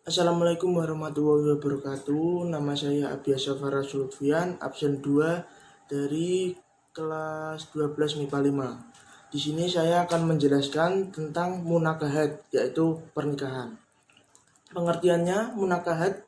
Assalamualaikum warahmatullahi wabarakatuh. Nama saya Abiyasa Faras Lutfian, absen 2 dari kelas 12 MIPA 5. Di sini saya akan menjelaskan tentang munakahat, yaitu pernikahan. Pengertiannya, munakahat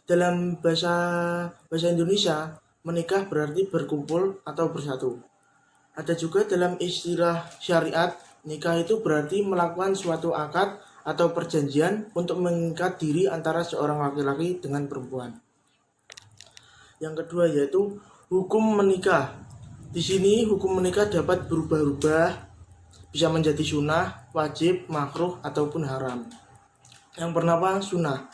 dalam bahasa Indonesia, menikah berarti berkumpul atau bersatu. Ada juga dalam istilah syariat, nikah itu berarti melakukan suatu akad atau perjanjian untuk mengikat diri antara seorang laki-laki dengan perempuan. Yang kedua yaitu hukum menikah. Di sini hukum menikah dapat berubah-ubah, bisa menjadi sunnah, wajib, makruh, ataupun haram. Yang pertama sunnah.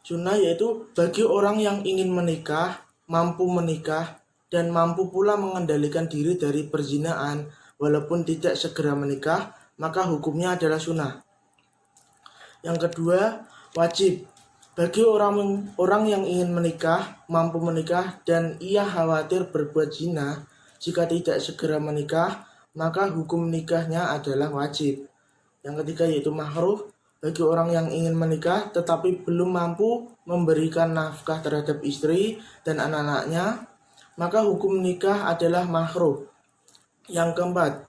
Sunnah yaitu bagi orang yang ingin menikah, mampu menikah, dan mampu pula mengendalikan diri dari perzinaan walaupun tidak segera menikah, maka hukumnya adalah sunnah. Yang kedua, wajib. Bagi orang yang ingin menikah, mampu menikah, dan ia khawatir berbuat zina, jika tidak segera menikah, maka hukum nikahnya adalah wajib. Yang ketiga yaitu makruh. Bagi orang yang ingin menikah tetapi belum mampu memberikan nafkah terhadap istri dan anak-anaknya, maka hukum nikah adalah makruh. Yang keempat,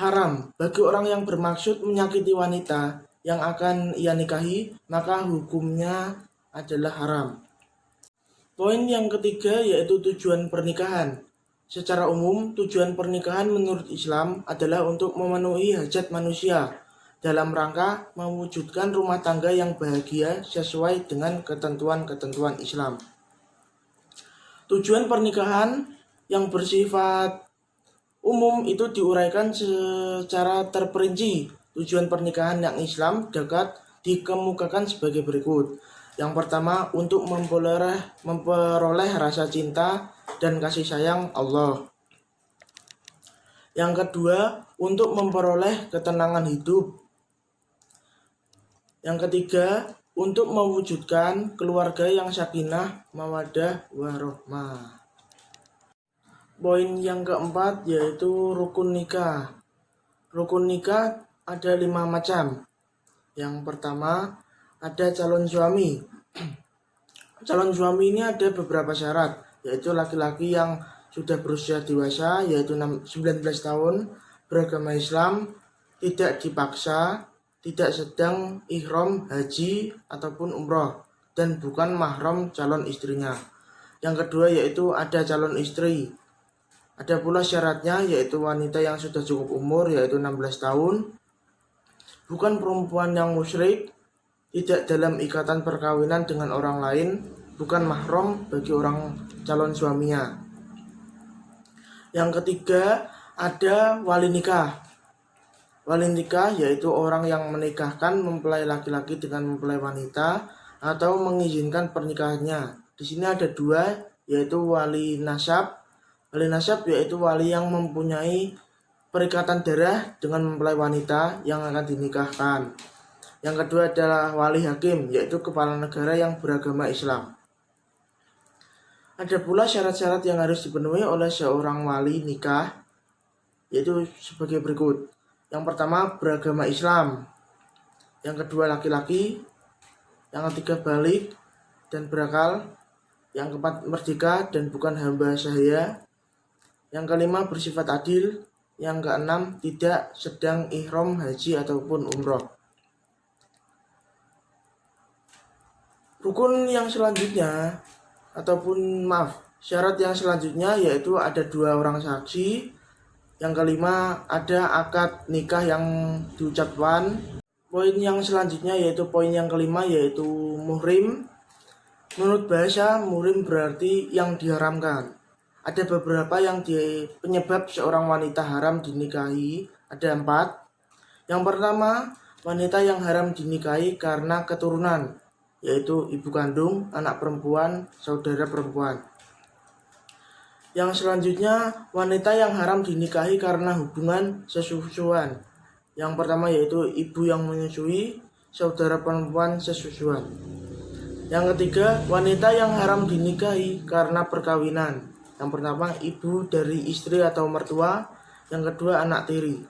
haram. Bagi orang yang bermaksud menyakiti wanita yang akan ia nikahi, maka hukumnya adalah haram. Poin yang ketiga yaitu tujuan pernikahan. Secara umum, tujuan pernikahan menurut Islam adalah untuk memenuhi hajat manusia dalam rangka mewujudkan rumah tangga yang bahagia sesuai dengan ketentuan-ketentuan Islam. Tujuan pernikahan yang bersifat umum itu diuraikan secara terperinci. Tujuan pernikahan yang Islam dapat dikemukakan sebagai berikut. Yang pertama, untuk memperoleh rasa cinta dan kasih sayang Allah. Yang kedua, untuk memperoleh ketenangan hidup. Yang ketiga, untuk mewujudkan keluarga yang sakinah, mawaddah, warahmah. Poin yang keempat yaitu rukun nikah. Rukun nikah ada 5 macam. Yang pertama, ada calon suami. Calon suami ini ada beberapa syarat, yaitu laki-laki yang sudah berusia dewasa, yaitu 19 tahun, beragama Islam, tidak dipaksa, tidak sedang ihram haji ataupun umroh, dan bukan mahram calon istrinya. Yang kedua yaitu ada calon istri. Ada pula syaratnya yaitu wanita yang sudah cukup umur yaitu 16 tahun, bukan perempuan yang musyrik, tidak dalam ikatan perkawinan dengan orang lain, bukan mahram bagi orang calon suaminya. Yang ketiga ada wali nikah. Wali nikah yaitu orang yang menikahkan mempelai laki-laki dengan mempelai wanita atau mengizinkan pernikahannya. Di sini ada 2 yaitu wali nasab. Wali nasab yaitu wali yang mempunyai perikatan darah dengan mempelai wanita yang akan dinikahkan. Yang kedua adalah wali hakim, yaitu kepala negara yang beragama Islam. Ada pula syarat-syarat yang harus dipenuhi oleh seorang wali nikah, yaitu sebagai berikut. Yang pertama, beragama Islam. Yang kedua, laki-laki. Yang ketiga, balik dan berakal. Yang keempat, merdeka dan bukan hamba sahaya. Yang kelima, bersifat adil. Yang keenam, tidak sedang ihram haji ataupun umroh. Rukun yang selanjutnya syarat yang selanjutnya yaitu ada 2 orang saksi. Yang kelima, ada akad nikah yang diucapkan. Poin yang selanjutnya yaitu poin yang kelima yaitu muhrim. Menurut bahasa, muhrim berarti yang diharamkan. Ada beberapa yang penyebab seorang wanita haram dinikahi, ada 4. Yang pertama, wanita yang haram dinikahi karena keturunan, yaitu ibu kandung, anak perempuan, saudara perempuan. Yang selanjutnya, wanita yang haram dinikahi karena hubungan sesusuan. Yang pertama yaitu ibu yang menyusui, saudara perempuan sesusuan. Yang ketiga, wanita yang haram dinikahi karena perkawinan. Yang pertama, ibu dari istri atau mertua. Yang kedua, anak tiri.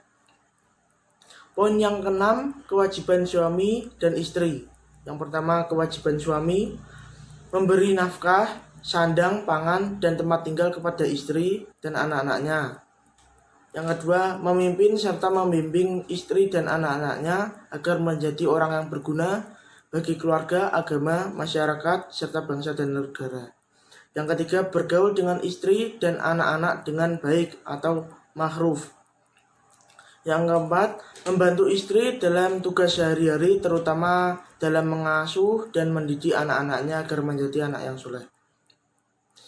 Poin yang keenam, kewajiban suami dan istri. Yang pertama, kewajiban suami memberi nafkah, sandang, pangan, dan tempat tinggal kepada istri dan anak-anaknya. Yang kedua, memimpin serta membimbing istri dan anak-anaknya agar menjadi orang yang berguna bagi keluarga, agama, masyarakat, serta bangsa dan negara. Yang ketiga, bergaul dengan istri dan anak-anak dengan baik atau ma'ruf. Yang keempat, membantu istri dalam tugas sehari-hari, terutama dalam mengasuh dan mendidik anak-anaknya agar menjadi anak yang soleh.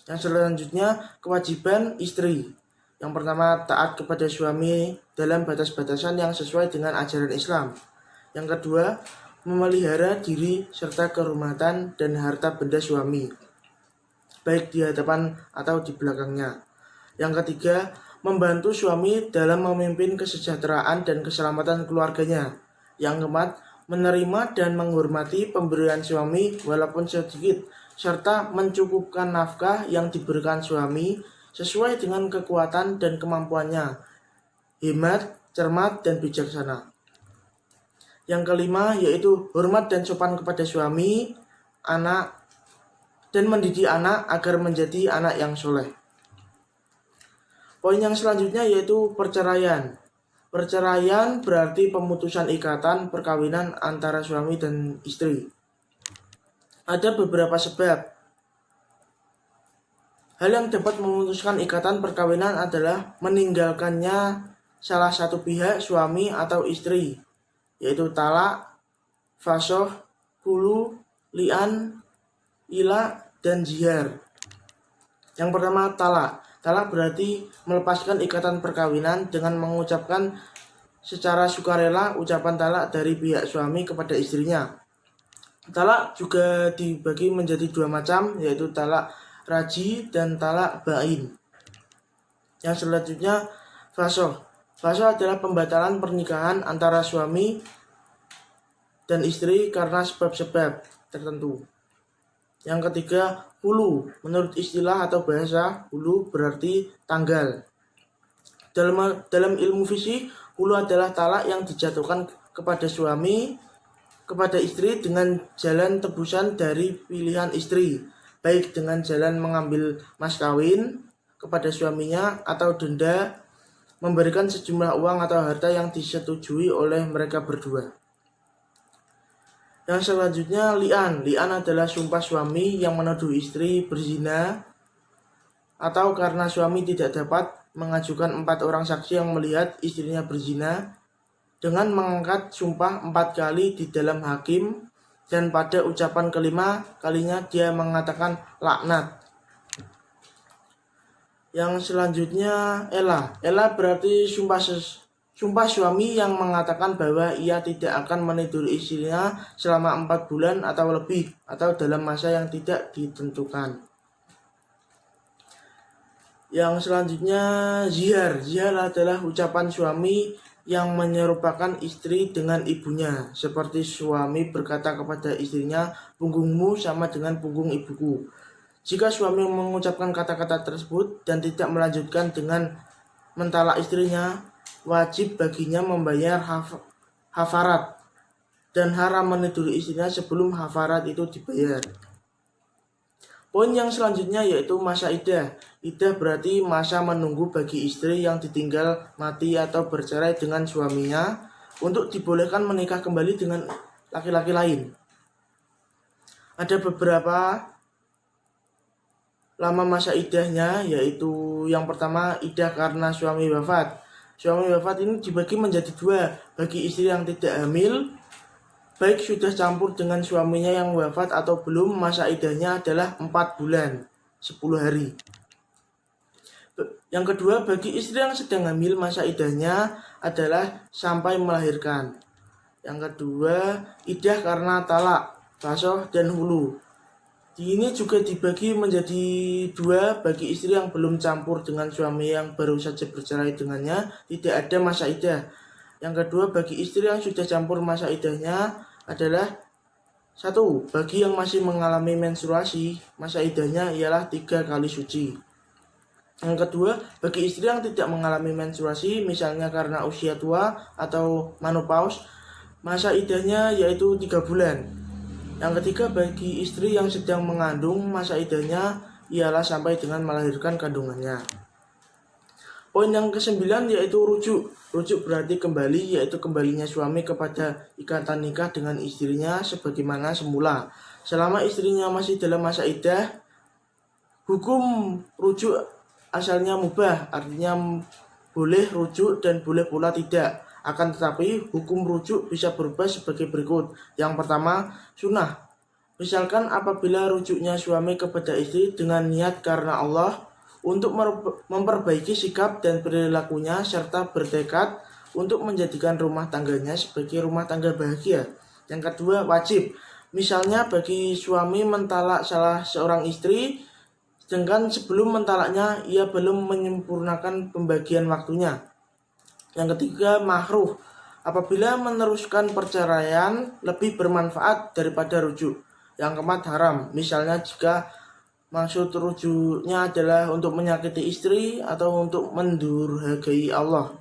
Yang selanjutnya, kewajiban istri. Yang pertama, taat kepada suami dalam batas-batasan yang sesuai dengan ajaran Islam. Yang kedua, memelihara diri serta kehormatan dan harta benda suami, baik di hadapan atau di belakangnya. Yang ketiga, membantu suami dalam memimpin kesejahteraan dan keselamatan keluarganya. Yang keempat, menerima dan menghormati pemberian suami walaupun sedikit, serta mencukupkan nafkah yang diberikan suami sesuai dengan kekuatan dan kemampuannya, hemat, cermat, dan bijaksana. Yang kelima, yaitu hormat dan sopan kepada suami, anak, dan mendidik anak agar menjadi anak yang soleh. Poin yang selanjutnya yaitu perceraian. Perceraian berarti pemutusan ikatan perkawinan antara suami dan istri. Ada beberapa sebab. Hal yang dapat memutuskan ikatan perkawinan adalah meninggalkannya salah satu pihak, suami atau istri, yaitu talak, fasoh, hulu, li'an, ila, dan zihar. Yang pertama, talak. Talak berarti melepaskan ikatan perkawinan dengan mengucapkan secara sukarela ucapan talak dari pihak suami kepada istrinya. Talak juga dibagi menjadi dua macam, yaitu talak raji dan talak bain. Yang selanjutnya, fasoh. Fasoh adalah pembatalan pernikahan antara suami dan istri karena sebab-sebab tertentu. Yang ketiga, hulu. Menurut istilah atau bahasa, hulu berarti tanggal. Dalam ilmu fisik, hulu adalah talak yang dijatuhkan kepada suami kepada istri dengan jalan tebusan dari pilihan istri, baik dengan jalan mengambil mas kawin kepada suaminya atau denda, memberikan sejumlah uang atau harta yang disetujui oleh mereka berdua. Yang selanjutnya, li'an. Li'an adalah sumpah suami yang menuduh istri berzina atau karena suami tidak dapat mengajukan 4 orang saksi yang melihat istrinya berzina dengan mengangkat sumpah 4 kali di dalam hakim, dan pada ucapan kelima kalinya dia mengatakan laknat. Yang selanjutnya, ela. Ela berarti sumpah suami yang mengatakan bahwa ia tidak akan meniduri istrinya selama 4 bulan atau lebih, atau dalam masa yang tidak ditentukan. Yang selanjutnya, zihar. Zihar adalah ucapan suami yang menyerupakan istri dengan ibunya, seperti suami berkata kepada istrinya, punggungmu sama dengan punggung ibuku. Jika suami mengucapkan kata-kata tersebut dan tidak melanjutkan dengan mentalak istrinya, wajib baginya membayar hafarat dan haram meniduri istrinya sebelum hafarat itu dibayar. Poin yang selanjutnya yaitu masa iddah. Iddah berarti masa menunggu bagi istri yang ditinggal mati atau bercerai dengan suaminya untuk dibolehkan menikah kembali dengan laki-laki lain. Ada beberapa lama masa iddahnya, yaitu yang pertama, iddah karena suami wafat. Suami wafat ini dibagi menjadi 2, bagi istri yang tidak hamil, baik sudah campur dengan suaminya yang wafat atau belum, masa iddahnya adalah 4 bulan 10 hari. Yang kedua, bagi istri yang sedang hamil, masa iddahnya adalah sampai melahirkan. Yang kedua, iddah karena talak, fasoh, dan hulu. Ini juga dibagi menjadi 2, bagi istri yang belum campur dengan suami yang baru saja bercerai dengannya, tidak ada masa iddah. Yang kedua, bagi istri yang sudah campur, masa iddahnya adalah 1. Bagi yang masih mengalami menstruasi, masa iddahnya ialah 3 kali suci. Yang kedua, bagi istri yang tidak mengalami menstruasi, misalnya karena usia tua atau menopause, masa iddahnya yaitu 3 bulan. Yang ketiga, bagi istri yang sedang mengandung, masa iddahnya ialah sampai dengan melahirkan kandungannya. Poin yang ke-9 yaitu rujuk. Rujuk berarti kembali, yaitu kembalinya suami kepada ikatan nikah dengan istrinya sebagaimana semula. Selama istrinya masih dalam masa iddah, hukum rujuk asalnya mubah, artinya boleh rujuk dan boleh pula tidak. Akan tetapi hukum rujuk bisa berubah sebagai berikut. Yang pertama, sunnah. Misalkan apabila rujuknya suami kepada istri dengan niat karena Allah untuk memperbaiki sikap dan perilakunya serta bertekad untuk menjadikan rumah tangganya sebagai rumah tangga bahagia. Yang kedua, wajib. Misalnya bagi suami mentalak salah seorang istri, sedangkan sebelum mentalaknya ia belum menyempurnakan pembagian waktunya. Yang ketiga, mahruh. Apabila meneruskan perceraian lebih bermanfaat daripada rujuk. Yang keempat, haram. Misalnya jika maksud rujuknya adalah untuk menyakiti istri atau untuk mendurhakai Allah.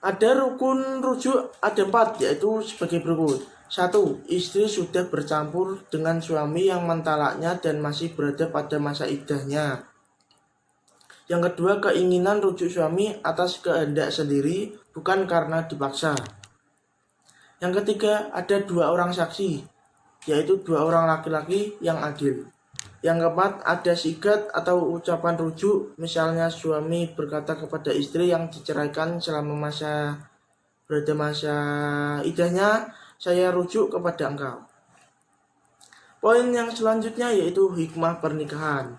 Ada rukun rujuk, ada 4, yaitu sebagai berikut. 1. Istri sudah bercampur dengan suami yang mentalaknya dan masih berada pada masa iddahnya. Yang kedua, keinginan rujuk suami atas kehendak sendiri, bukan karena dipaksa. Yang ketiga, ada 2 orang saksi, yaitu 2 orang laki-laki yang adil. Yang keempat, ada sigat atau ucapan rujuk, misalnya suami berkata kepada istri yang diceraikan selama berada masa iddahnya, saya rujuk kepada engkau. Poin yang selanjutnya yaitu hikmah pernikahan.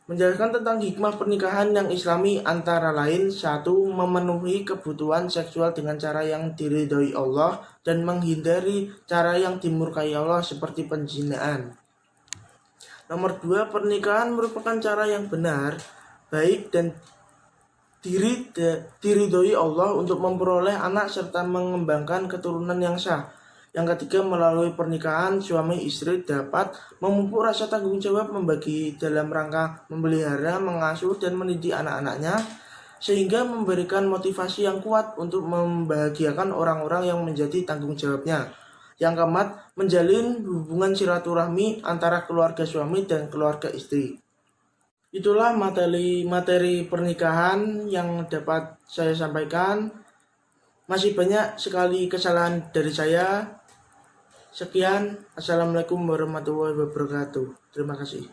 Menjelaskan tentang hikmah pernikahan yang islami antara lain 1. Memenuhi kebutuhan seksual dengan cara yang diridhoi Allah dan menghindari cara yang dimurkai Allah seperti penzinaan. Nomor 2, pernikahan merupakan cara yang benar, baik dan diridhoi Allah untuk memperoleh anak serta mengembangkan keturunan yang sah. Yang ketiga, melalui pernikahan suami istri dapat memupuk rasa tanggung jawab membagi dalam rangka memelihara, mengasuh dan mendidik anak-anaknya, sehingga memberikan motivasi yang kuat untuk membahagiakan orang-orang yang menjadi tanggung jawabnya. Yang keempat, menjalin hubungan silaturahmi antara keluarga suami dan keluarga istri. Itulah materi pernikahan yang dapat saya sampaikan. Masih banyak sekali kesalahan dari saya. Sekian, Assalamualaikum warahmatullahi wabarakatuh. Terima kasih.